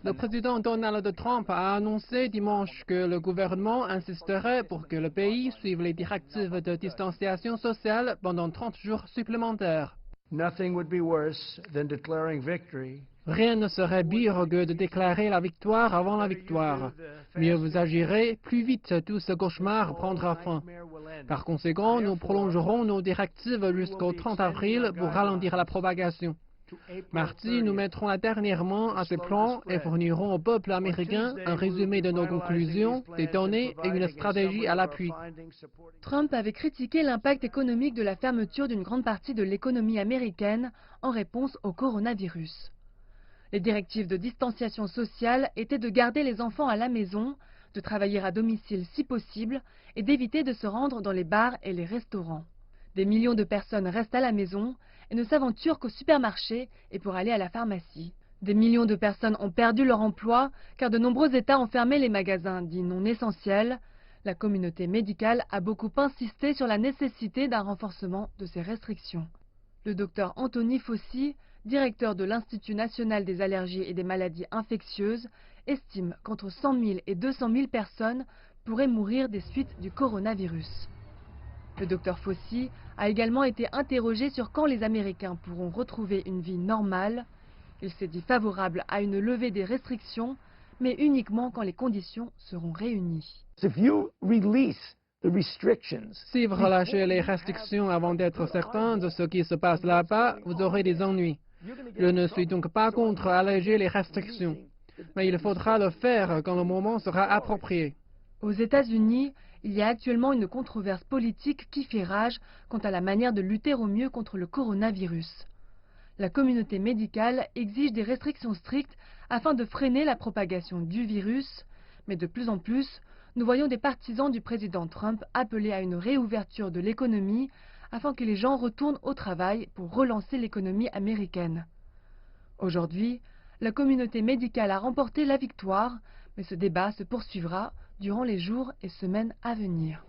Le président Donald Trump a annoncé dimanche que le gouvernement insisterait pour que le pays suive les directives de distanciation sociale pendant 30 jours supplémentaires. Nothing would be worse than declaring victory. Rien ne serait pire que de déclarer la victoire avant la victoire. Mieux vous agirez, plus vite tout ce cauchemar prendra fin. Par conséquent, nous prolongerons nos directives jusqu'au 30 avril pour ralentir la propagation. Mardi, nous mettrons la dernière main à ces plans et fournirons au peuple américain un résumé de nos conclusions, des données et une stratégie à l'appui. Trump avait critiqué l'impact économique de la fermeture d'une grande partie de l'économie américaine en réponse au coronavirus. Les directives de distanciation sociale étaient de garder les enfants à la maison, de travailler à domicile si possible et d'éviter de se rendre dans les bars et les restaurants. Des millions de personnes restent à la maison et ne s'aventurent qu'au supermarché et pour aller à la pharmacie. Des millions de personnes ont perdu leur emploi car de nombreux États ont fermé les magasins dits non essentiels. La communauté médicale a beaucoup insisté sur la nécessité d'un renforcement de ces restrictions. Le docteur Anthony Fauci, directeur de l'Institut national des allergies et des maladies infectieuses, estime qu'entre 100 000 et 200 000 personnes pourraient mourir des suites du coronavirus. Le docteur Fauci a également été interrogé sur quand les Américains pourront retrouver une vie normale. Il s'est dit favorable à une levée des restrictions, mais uniquement quand les conditions seront réunies. Si vous relâchez les restrictions avant d'être certain de ce qui se passe là-bas, vous aurez des ennuis. Je ne suis donc pas contre alléger les restrictions, mais il faudra le faire quand le moment sera approprié. Aux États-Unis, il y a actuellement une controverse politique qui fait rage quant à la manière de lutter au mieux contre le coronavirus. La communauté médicale exige des restrictions strictes afin de freiner la propagation du virus, mais de plus en plus, nous voyons des partisans du président Trump appeler à une réouverture de l'économie afin que les gens retournent au travail pour relancer l'économie américaine. Aujourd'hui, la communauté médicale a remporté la victoire, mais ce débat se poursuivra durant les jours et semaines à venir.